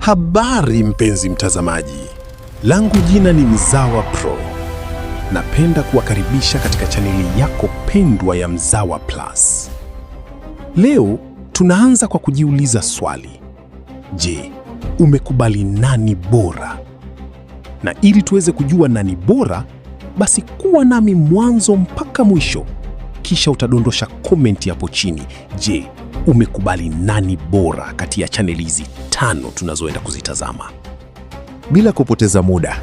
Habari mpenzi mtazamaji, langu jina ni Mzawa Pro. Napenda kuwakaribisha katika chaneli yako pendwa ya Mzawa Plus. Leo tunaanza kwa kujiuliza swali: je, umekubali nani bora? Na ili tuweze kujua nani bora, basi kuwa nami mwanzo mpaka mwisho, kisha utadondosha komenti hapo chini. Je, umekubali nani bora kati ya chaneli hizi 5 tunazoenda kuzitazama? Bila kupoteza muda,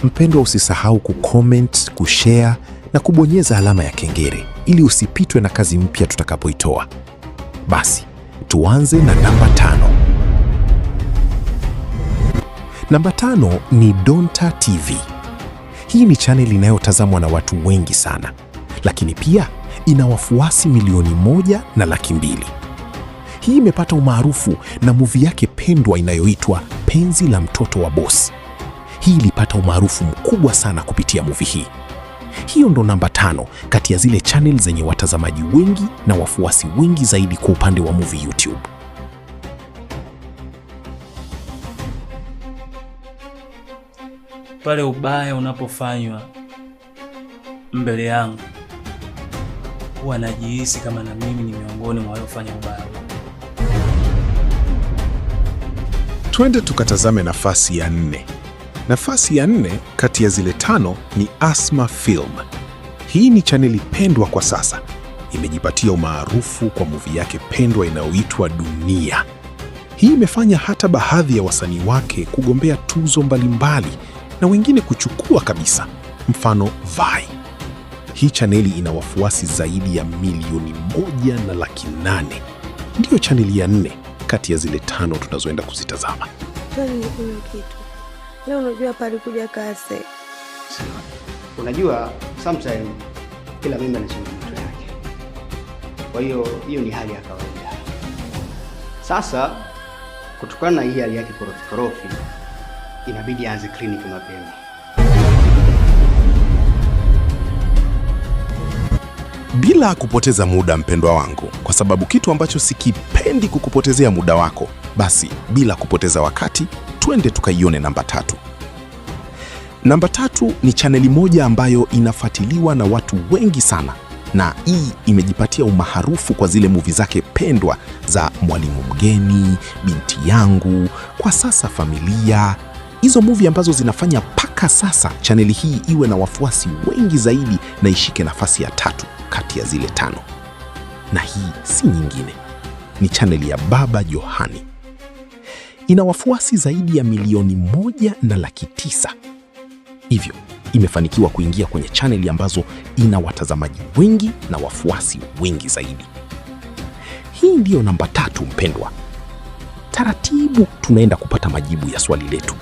mpendwa, usisahau kucomment, kushare na kubonyeza alama ya kengele ili usipitwe na kazi mpya tutakapoitoa. Basi, tuanze na namba 5. Namba 5 ni Donta TV. Hii ni channel inayotazamwa na watu wengi sana, lakini pia ina wafuasi milioni 1.2. Hii imepata umaarufu na movie yake pendwa inayoitwa Penzi la Mtoto wa Boss. Hii ilipata umaarufu mkubwa sana kupitia movie hii. Hiyo ndo namba 5 kati ya zile channel zenye watazamaji wengi na wafuasi wengi zaidi kwa upande wa movie YouTube. Pale ubaya unapofanywa mbele yangu, huwa najihisi kama na mimi ni miongoni mwa waliofanya ubaya. Twende tukatazame nafasi ya 4. Nafasi ya 4 kati ya zile 5 ni Asma Film. Hii ni chaneli pendwa kwa sasa. Imejipatia umaarufu kwa movie yake pendwa inayoitwa Dunia. Hii imefanya hata baadhi ya wasanii wake kugombea tuzo mbalimbali na wengine kuchukua kabisa, mfano Vai. Hii chaneli ina wafuasi zaidi ya milioni 1.8. Ndiyo chaneli ya 4 kati ya zile 5 tunazoenda kuzitazama. Leo unajua pale kuja kase. Unajua sometimes kila mimi ana changamoto yake. Kwa hiyo ni hali ya kawaida. Sasa kutokana na hii hali yake korofi, inabidi aanze kliniki mapema. Bila kupoteza muda mpendwa wangu, kwa sababu kitu ambacho sikipendi kukupotezea muda wako, basi bila kupoteza wakati, twende tukaione namba 3. Namba 3 ni chaneli moja ambayo inafuatiliwa na watu wengi sana, na hii imejipatia umaarufu kwa zile movie zake pendwa za Mwalimu Mgeni, Binti Yangu, Kwa Sasa Familia. Hizo movie ambazo zinafanya mpaka sasa chaneli hii iwe na wafuasi wengi zaidi na ishike nafasi ya 3 kati ya zile 5. Na hii si nyingine, ni chaneli ya Baba Johani. Ina wafuasi zaidi ya milioni 1.9. Hivyo imefanikiwa kuingia kwenye chaneli ambazo ina watazamaji wengi na wafuasi wengi zaidi. Hii ndiyo namba 3 mpendwa. Taratibu tunaenda kupata majibu ya swali letu.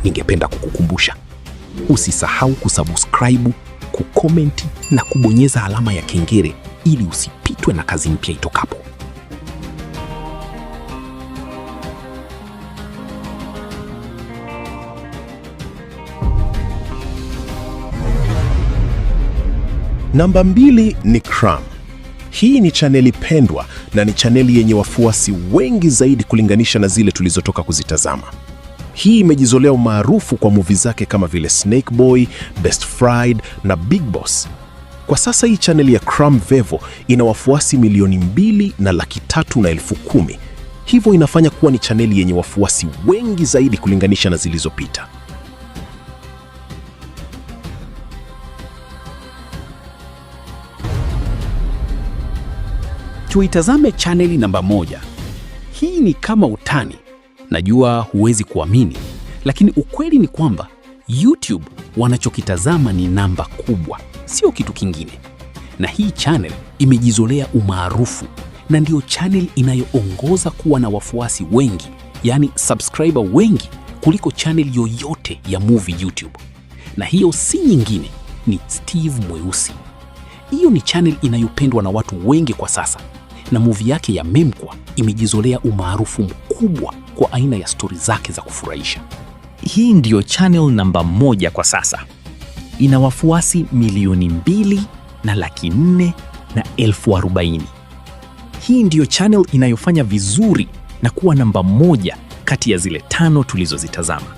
Ningependa kukukumbusha, usisahau kusubscribe, kukomenti na kubonyeza alama ya kengele ili usipitwe na kazi mpya itokapo. Namba 2 ni Cram. Hii ni chaneli pendwa na ni chaneli yenye wafuasi wengi zaidi kulinganisha na zile tulizotoka kuzitazama. Hii imejizolea umaarufu kwa movie zake kama vile Snake Boy, Best Fried na Big Boss. Kwa sasa hii chaneli ya Cram Vevo ina wafuasi milioni 2.310,000. Hivyo inafanya kuwa ni chaneli yenye wafuasi wengi zaidi kulinganisha na zilizopita. Tuitazame chaneli namba 1. Hii ni kama utani. Najua huwezi kuamini, lakini ukweli ni kwamba YouTube wanachokitazama ni namba kubwa, sio kitu kingine. Na hii channel imejizolea umaarufu na ndio channel inayoongoza kuwa na wafuasi wengi, yani subscriber wengi kuliko channel yoyote ya movie YouTube. Na hiyo si nyingine, ni Steve Mweusi. Hiyo ni channel inayopendwa na watu wengi kwa sasa, na movie yake ya Memkwa imejizolea umaarufu mkubwa kwa aina ya stori zake za kufurahisha. Hii ndiyo channel namba 1 kwa sasa. Ina wafuasi milioni 2,440,000. Hii ndiyo channel inayofanya vizuri na kuwa namba 1 kati ya zile 5 tulizozitazama.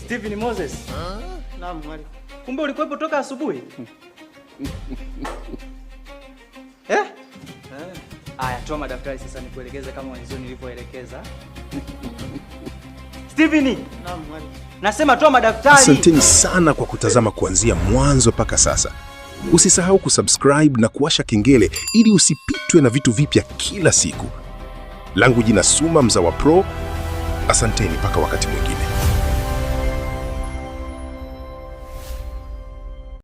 Steven Moses. Naam mwalimu. Kumbe ulikuwepo toka asubuhi? Aya, toa madaftari sasa nikuelekeze kama wenzio nilivyoelekeza. Steven. Naam mwalimu. Nasema toa madaftari. Asanteni sana kwa kutazama kuanzia mwanzo mpaka sasa. Usisahau kusubscribe na kuwasha kengele ili usipitwe na vitu vipya kila siku. Langu jina Suma Mzawa Pro. Asanteni mpaka wakati mwingine.